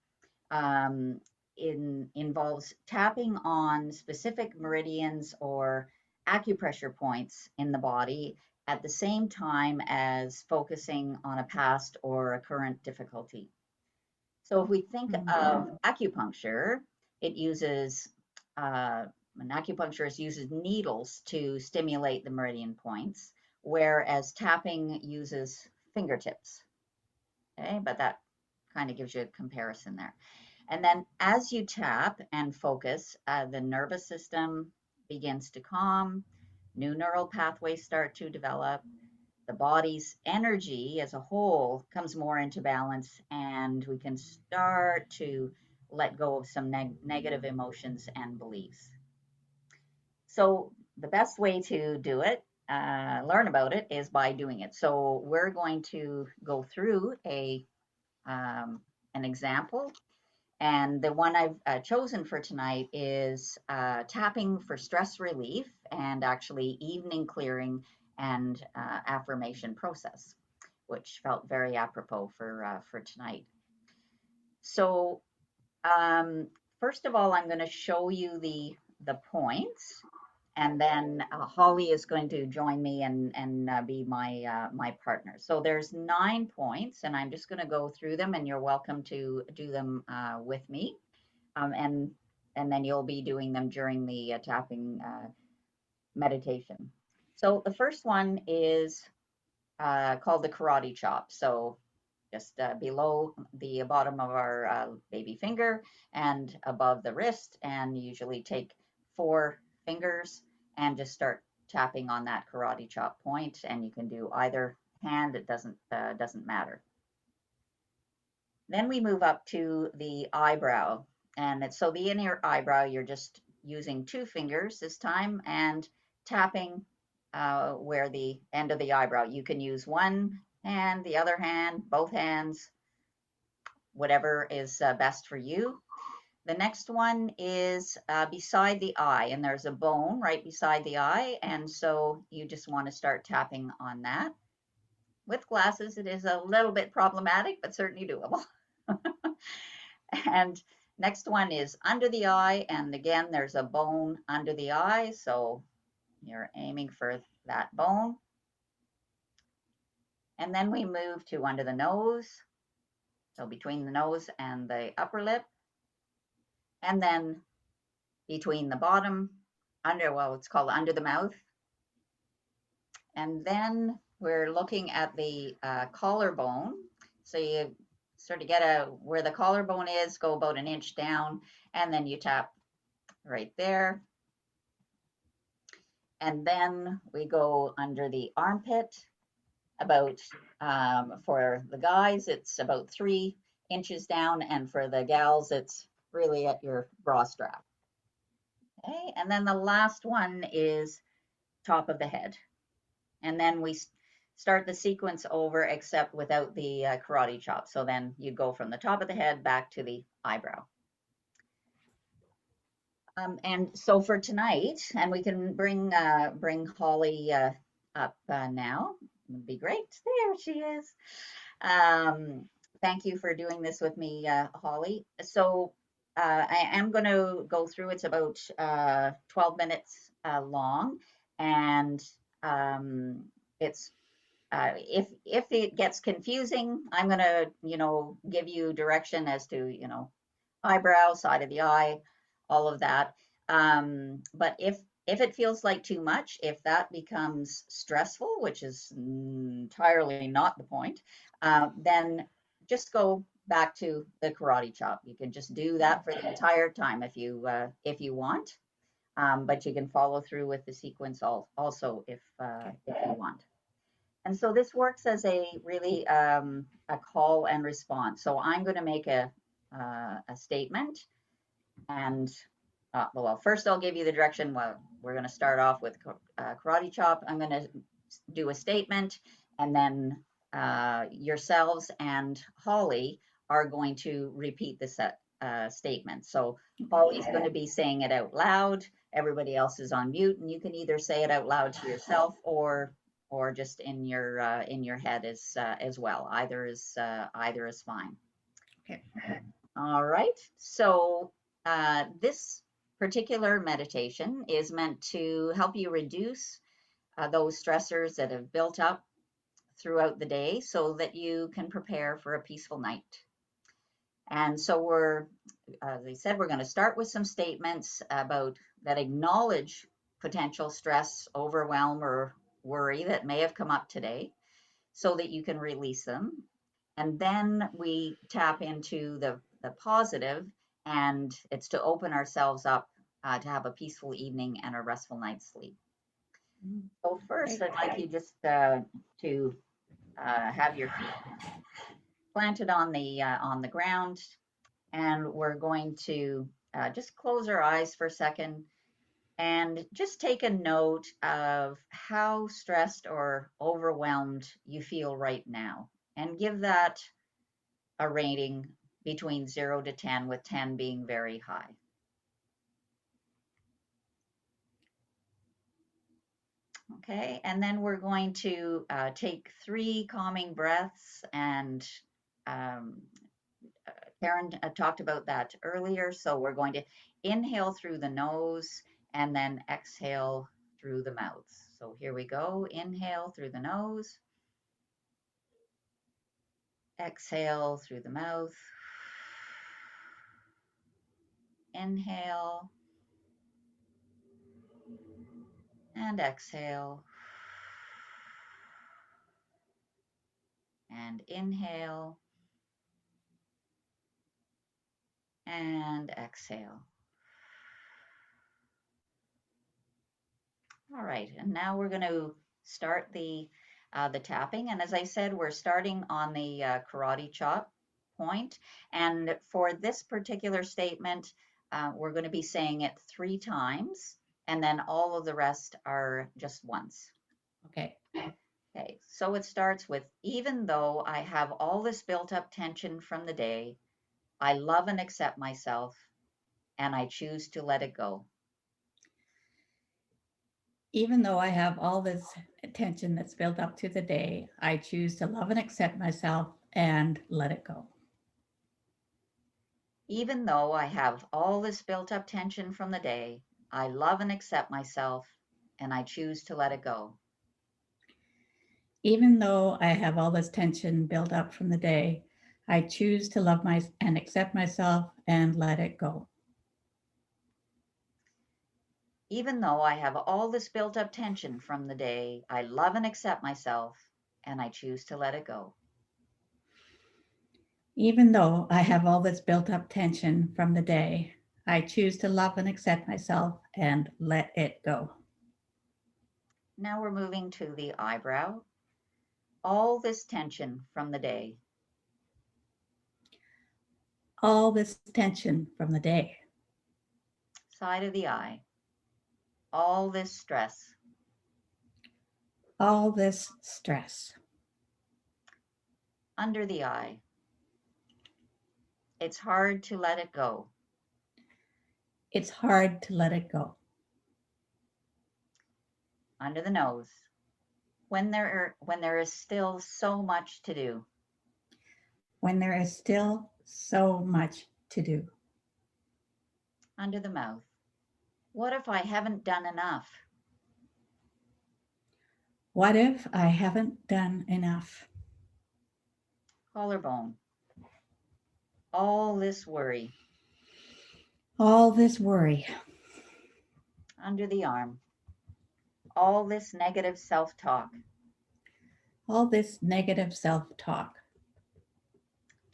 involves tapping on specific meridians or acupressure points in the body at the same time as focusing on a past or a current difficulty. So if we think of acupuncture, it uses an acupuncturist uses needles to stimulate the meridian points, whereas tapping uses fingertips. Okay, but that kind of gives you a comparison there. And then as you tap and focus, the nervous system begins to calm, new neural pathways start to develop, the body's energy as a whole comes more into balance, and we can start to let go of some negative emotions and beliefs. So the best way to do it, learn about it, is by doing it. So we're going to go through an example, and the one I've chosen for tonight is tapping for stress relief and actually evening clearing and affirmation process, which felt very apropos for tonight. So first of all, I'm going to show you the points, and then Holly is going to join me and be my partner. So there's 9 points, and I'm just going to go through them, and you're welcome to do them with me, and then you'll be doing them during the tapping meditation. So the first one is called the karate chop. So just below the bottom of our baby finger and above the wrist, and usually take 4 fingers and just start tapping on that karate chop point. And you can do either hand, it doesn't matter. Then we move up to the eyebrow, and so the inner eyebrow, you're just using 2 fingers this time and tapping where the end of the eyebrow. You can use one hand, the other hand, both hands, whatever is best for you. The next one is beside the eye, and there's a bone right beside the eye, and so you just want to start tapping on that. With glasses, it is a little bit problematic, but certainly doable. And next one is under the eye, and again, there's a bone under the eye, so you're aiming for that bone. And then we move to under the nose, so between the nose and the upper lip, and then between the bottom, it's called under the mouth. And then we're looking at the collarbone. So you sort of get where the collarbone is, go about 1 inch down, and then you tap right there. And then we go under the armpit, about, for the guys, it's about 3 inches down, and for the gals, it's really at your bra strap. Okay, and then the last one is top of the head. And then we start the sequence over, except without the karate chop. So then you go from the top of the head back to the eyebrow. And so for tonight, and we can bring Holly up now. Would be great. There she is. Thank you for doing this with me, Holly. So I am going to go through. It's about 12 minutes long, and it's if it gets confusing, I'm going to give you direction as to eyebrow, side of the eye, all of that. But if it feels like too much, if that becomes stressful, which is entirely not the point, then just go back to the karate chop. You can just do that for the entire time if you want, but you can follow through with the sequence also if you want. And so this works as a really a call and response. So I'm going to make a statement, and well, first I'll give you the direction. Well, we're going to start off with karate chop. I'm going to do a statement, and then yourselves and Holly are going to repeat the statement. So Holly's going to be saying it out loud. Everybody else is on mute, and you can either say it out loud to yourself or just in your head as well. Either is fine. Okay. All right. So this particular meditation is meant to help you reduce those stressors that have built up throughout the day so that you can prepare for a peaceful night. And so as I said, we're going to start with some statements that acknowledge potential stress, overwhelm, or worry that may have come up today so that you can release them. And then we tap into the positive, and it's to open ourselves up to have a peaceful evening and a restful night's sleep. So first, I'd like you just to have your feet planted on the ground, and we're going to just close our eyes for a second and just take a note of how stressed or overwhelmed you feel right now, and give that a rating between 0 to 10, with 10 being very high. Okay, and then we're going to take 3 calming breaths, and Karen talked about that earlier. So we're going to inhale through the nose and then exhale through the mouth. So here we go. Inhale through the nose. Exhale through the mouth. Inhale. And exhale. And inhale. And exhale. All right, and now we're going to start the tapping. And as I said, we're starting on the karate chop point. And for this particular statement, we're going to be saying it 3 times, and then all of the rest are just once. Okay. Okay, so it starts with, even though I have all this built up tension from the day, I love and accept myself, and I choose to let it go. Even though I have all this tension that's built up to the day, I choose to love and accept myself and let it go. Even though I have all this built up tension from the day, I love and accept myself, and I choose to let it go. Even though I have all this tension built up from the day, I choose to love and accept myself and let it go. Even though I have all this built up tension from the day, I love and accept myself, and I choose to let it go. Even though I have all this built up tension from the day, I choose to love and accept myself and let it go. Now we're moving to the eyebrow. All this tension from the day. All this tension from the day. Side of the eye. All this stress. All this stress. Under the eye. It's hard to let it go. It's hard to let it go. Under the nose. When there is still so much to do. When there is still so much to do. Under the mouth. What if I haven't done enough? What if I haven't done enough? Collarbone. All this worry. All this worry. Under the arm. All this negative self-talk. All this negative self-talk.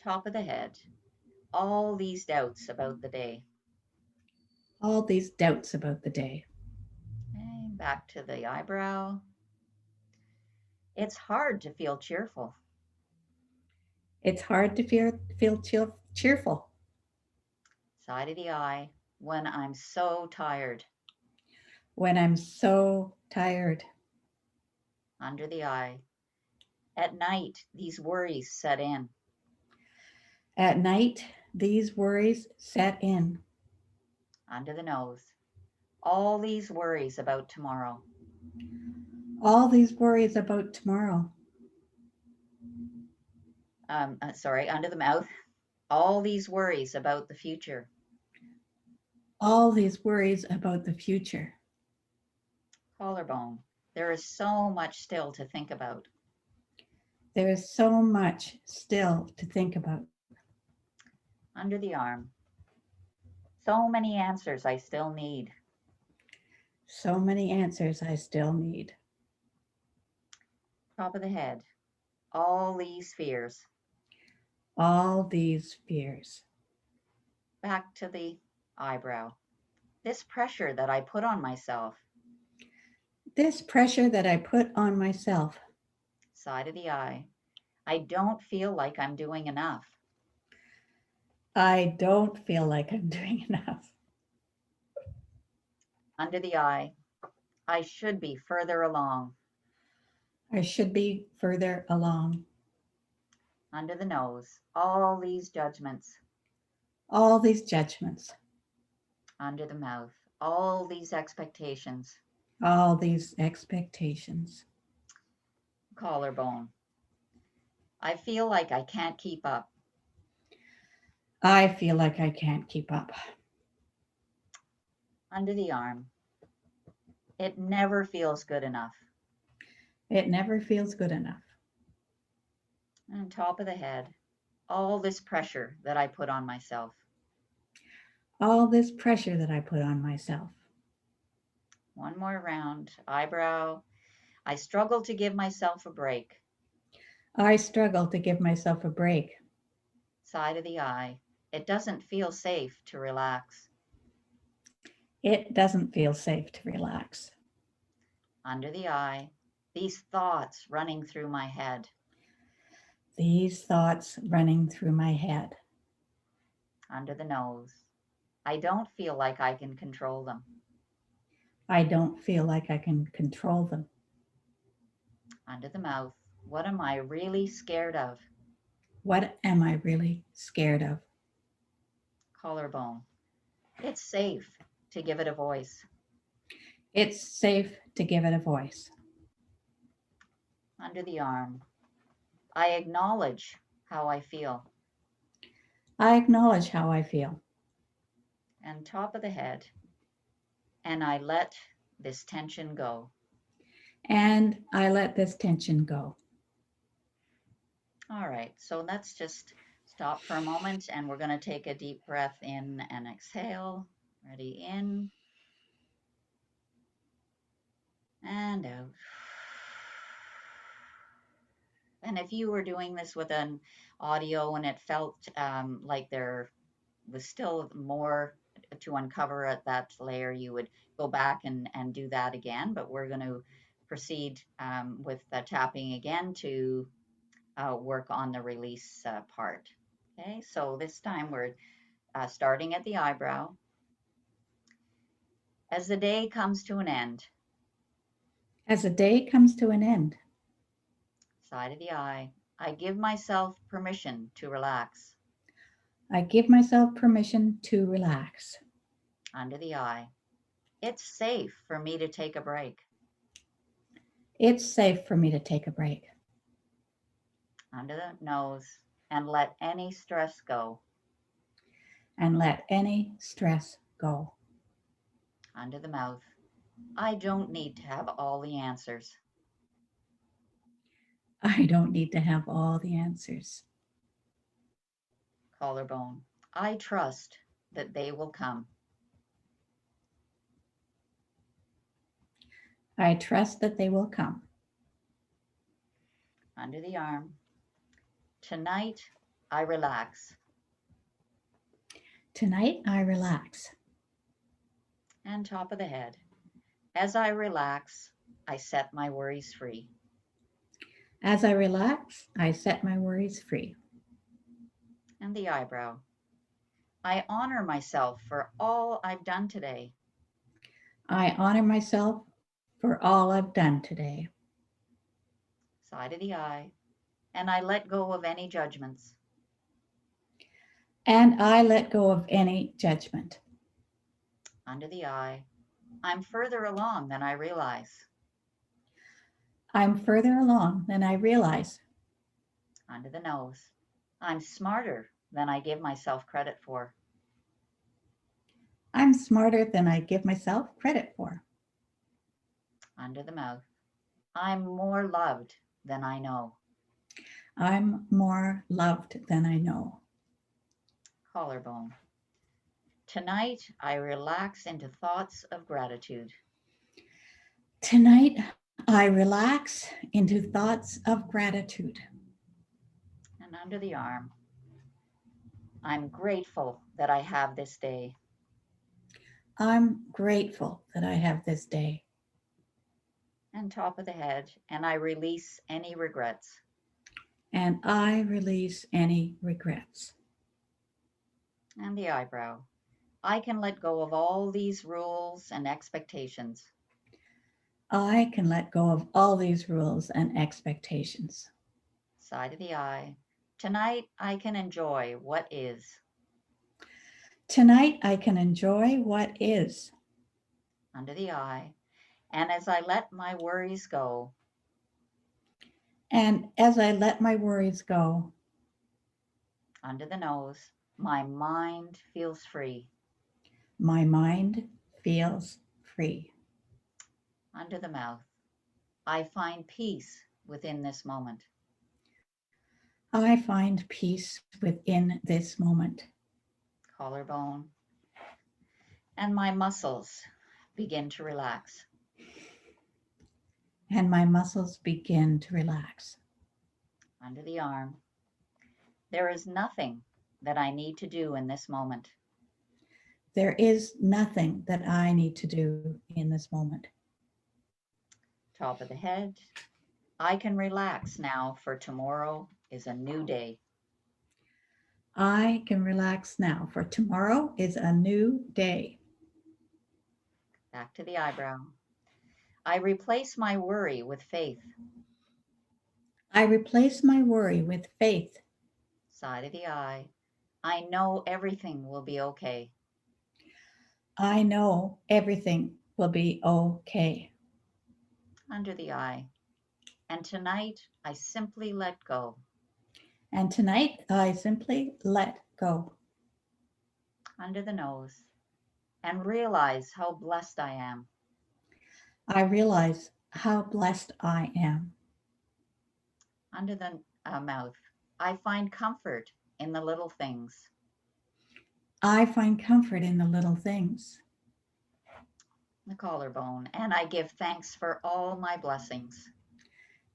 Top of the head. All these doubts about the day. All these doubts about the day. Okay, back to the eyebrow. It's hard to feel cheerful. It's hard to feel cheerful. Side of the eye. When I'm so tired. When I'm so tired. Under the eye. At night, these worries set in. At night, these worries set in. Under the nose. All these worries about tomorrow. All these worries about tomorrow. Under the mouth. All these worries about the future. All these worries about the future. Collarbone. There is so much still to think about. There is so much still to think about. Under the arm. So many answers I still need. So many answers I still need. Top of the head. All these fears. All these fears. Back to the eyebrow. This pressure that I put on myself. This pressure that I put on myself. Side of the eye. I don't feel like I'm doing enough. I don't feel like I'm doing enough. Under the eye. I should be further along. I should be further along. Under the nose. All these judgments. All these judgments. Under the mouth. All these expectations. All these expectations. Collarbone. I feel like I can't keep up. I feel like I can't keep up. Under the arm. It never feels good enough. It never feels good enough. And top of the head. All this pressure that I put on myself. All this pressure that I put on myself. One more round. Eyebrow. I struggle to give myself a break. I struggle to give myself a break. Side of the eye. It doesn't feel safe to relax. It doesn't feel safe to relax. Under the eye. These thoughts running through my head. These thoughts running through my head. Under the nose. I don't feel like I can control them. I don't feel like I can control them. Under the mouth. What am I really scared of? What am I really scared of? Collarbone. It's safe to give it a voice. It's safe to give it a voice. Under the arm. I acknowledge how I feel. I acknowledge how I feel. And top of the head. And I let this tension go. And I let this tension go. All right, so let's just stop for a moment and we're going to take a deep breath in and exhale. Ready, in and out. And if you were doing this with an audio and it felt like there was still more to uncover at that layer, you would go back and do that again. But we're going to proceed with tapping again to work on the release part. Okay, so this time we're starting at the eyebrow. As the day comes to an end. As the day comes to an end. Side of the eye. I give myself permission to relax. I give myself permission to relax. Under the eye. It's safe for me to take a break. It's safe for me to take a break. Under the nose. And let any stress go. And let any stress go. Under the mouth. I don't need to have all the answers. I don't need to have all the answers. Collarbone. I trust that they will come. I trust that they will come. Under the arm. Tonight, I relax. Tonight, I relax. And top of the head. As I relax, I set my worries free. As I relax, I set my worries free. And the eyebrow. I honor myself for all I've done today. I honor myself for all I've done today. Side of the eye. And I let go of any judgments. And I let go of any judgment. Under the eye. I'm further along than I realize. I'm further along than I realize. Under the nose. I'm smarter than I give myself credit for. I'm smarter than I give myself credit for. Under the mouth. I'm more loved than I know. I'm more loved than I know. Collarbone. Tonight, I relax into thoughts of gratitude. Tonight, I relax into thoughts of gratitude. And under the arm. I'm grateful that I have this day. I'm grateful that I have this day. And top of the head. And I release any regrets. And I release any regrets. And the eyebrow. I can let go of all these rules and expectations. I can let go of all these rules and expectations. Side of the eye. Tonight, I can enjoy what is. Tonight, I can enjoy what is. Under the eye. And as I let my worries go. And as I let my worries go. Under the nose. My mind feels free. My mind feels free. Under the mouth. I find peace within this moment. I find peace within this moment. Collarbone. And my muscles begin to relax. And my muscles begin to relax. Under the arm. There is nothing that I need to do in this moment. There is nothing that I need to do in this moment. Top of the head. I can relax now, for tomorrow is a new day. I can relax now, for tomorrow is a new day. Back to the eyebrow. I replace my worry with faith. I replace my worry with faith. Side of the eye. I know everything will be okay. I know everything will be okay. Under the eye. And tonight, I simply let go. And tonight, I simply let go. Under the nose. And realize how blessed I am. I realize how blessed I am. Under the mouth. I find comfort in the little things. I find comfort in the little things. The collarbone. And I give thanks for all my blessings.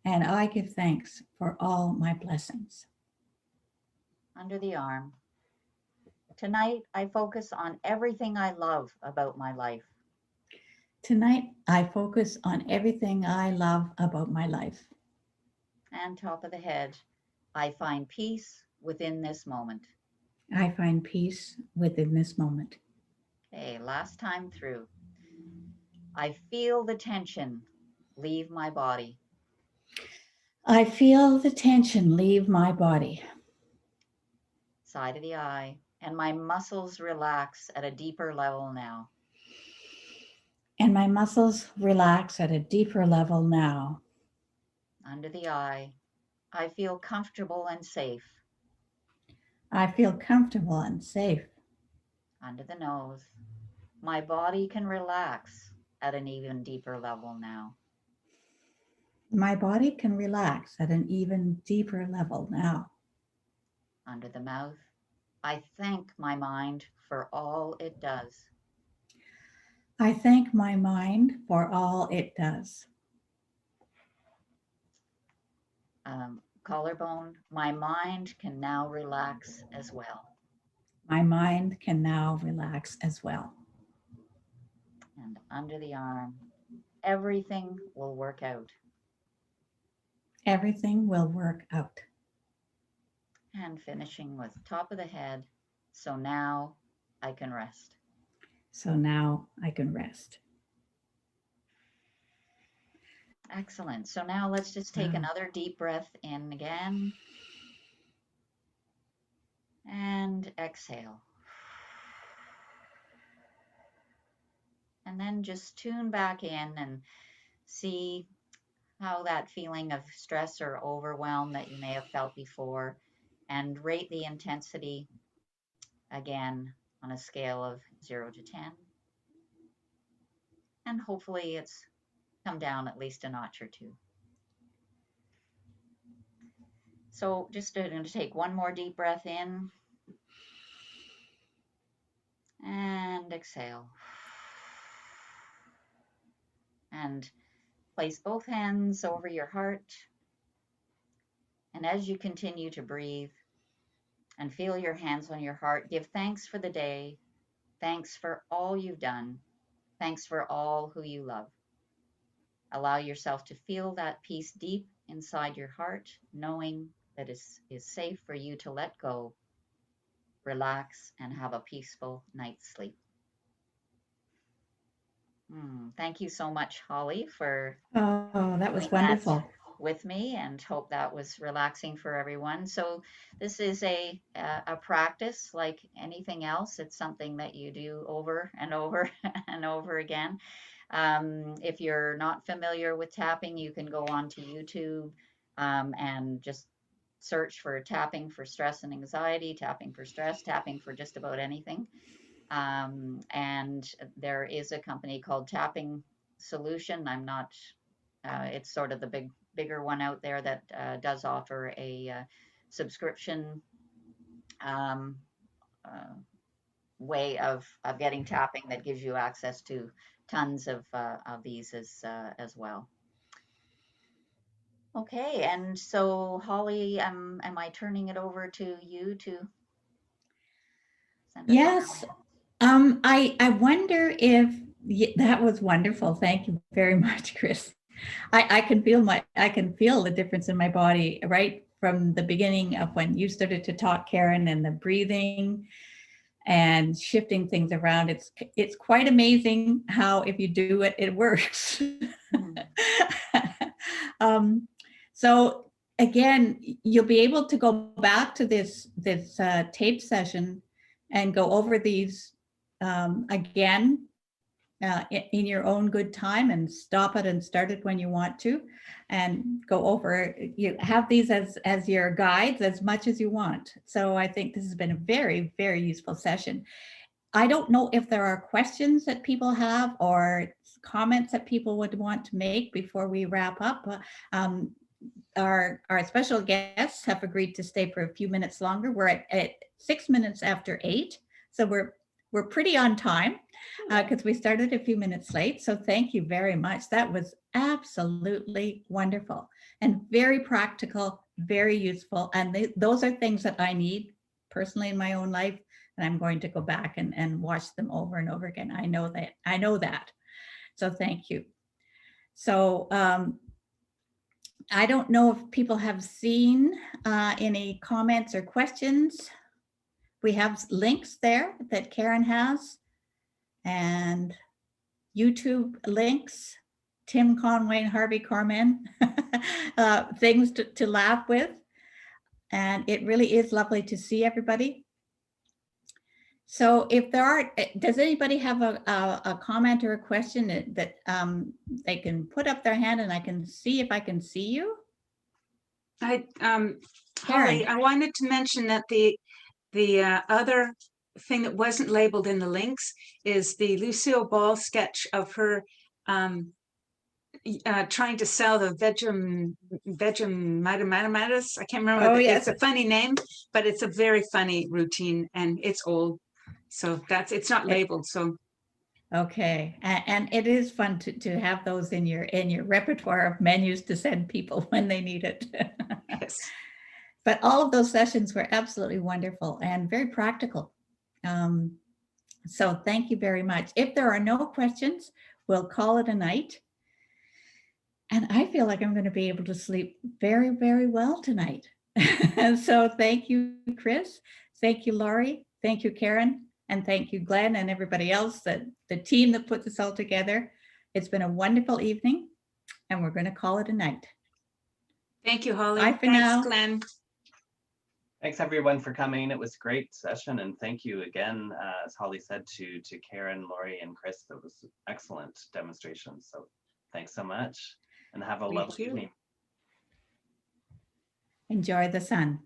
And I give thanks for all my blessings. Under the arm. Tonight, I focus on everything I love about my life. Tonight, I focus on everything I love about my life. And top of the head. I find peace within this moment. I find peace within this moment. Okay, last time through. I feel the tension leave my body. I feel the tension leave my body. Side of the eye. and my muscles relax at a deeper level now. And my muscles relax at a deeper level now. Under the eye, I feel comfortable and safe. I feel comfortable and safe. Under the nose, my body can relax at an even deeper level now. My body can relax at an even deeper level now. Under the mouth, I thank my mind for all it does. I thank my mind for all it does. Collarbone, my mind can now relax as well. My mind can now relax as well. And under the arm, everything will work out. Everything will work out. And finishing with top of the head, so now I can rest. So now I can rest. Excellent. So now let's just take Wow. another deep breath in again. And exhale. And then just tune back in and see how that feeling of stress or overwhelm that you may have felt before, and rate the intensity again on a scale of 0 to 10. And hopefully it's come down at least a notch or two. So just going to take one more deep breath in and exhale. And place both hands over your heart. And as you continue to breathe and feel your hands on your heart, give thanks for the day. Thanks for all you've done. Thanks for all who you love. Allow yourself to feel that peace deep inside your heart, knowing that it is safe for you to let go, relax, and have a peaceful night's sleep. Thank you so much, Holly, for Oh, that was doing that wonderful. with me, and hope that was relaxing for everyone. So this is a practice like anything else. It's something that you do over and over and over again. If you're not familiar with tapping, you can go onto YouTube and just search for tapping for stress and anxiety, tapping for stress, tapping for just about anything. And there is a company called Tapping Solution. I'm not, it's sort of the bigger one out there that does offer a subscription way of getting tapping that gives you access to tons of these as well. Okay, and so Holly, am I turning it over to you to send us on our Yes. way? I wonder if that was wonderful. Thank you very much, Chris. I can feel the difference in my body right from the beginning of when you started to talk, Karen, and the breathing and shifting things around. It's quite amazing how if you do it, it works. So again, you'll be able to go back to this tape session and go over these again in your own good time, and stop it and start it when you want to, and go over. You have these as your guides as much as you want. So I think this has been a very, very useful session. I don't know if there are questions that people have or comments that people would want to make before we wrap up. Our special guests have agreed to stay for a few minutes longer. We're at 6 minutes after 8, so we're pretty on time because we started a few minutes late. So thank you very much. That was absolutely wonderful and very practical, very useful. And those are things that I need personally in my own life. And I'm going to go back and watch them over and over again. I know that. So thank you. So I don't know if people have seen any comments or questions. We have links there that Karen has, and YouTube links, Tim Conway and Harvey Carmen, things to laugh with. And it really is lovely to see everybody. So if there are, does anybody have a comment or a question that they can put up their hand and I can see if I can see you? Holly, Karen. I wanted to mention that the other thing that wasn't labeled in the links is the Lucille Ball sketch of her trying to sell the Vegemitomatus. I can't remember. Oh, yes. It's a funny name, but it's a very funny routine, and it's old, so it's not labeled. So Okay, and it is fun to have those in your repertoire of menus to send people when they need it. yes, But all of those sessions were absolutely wonderful and very practical. So thank you very much. If there are no questions, we'll call it a night. And I feel like I'm going to be able to sleep very, very well tonight. So thank you, Chris. Thank you, Lorie. Thank you, Karen. And thank you, Glenn, and everybody else, the team that put this all together. It's been a wonderful evening, and we're going to call it a night. thank you, Holly. Bye for Thanks, now. Glenn. Thanks everyone for coming. It was a great session, and thank you again, as Holly said, to Karen, Lorie, and Chris. That was excellent demonstrations. So thanks so much, and have a Thank lovely you. evening. Enjoy the sun.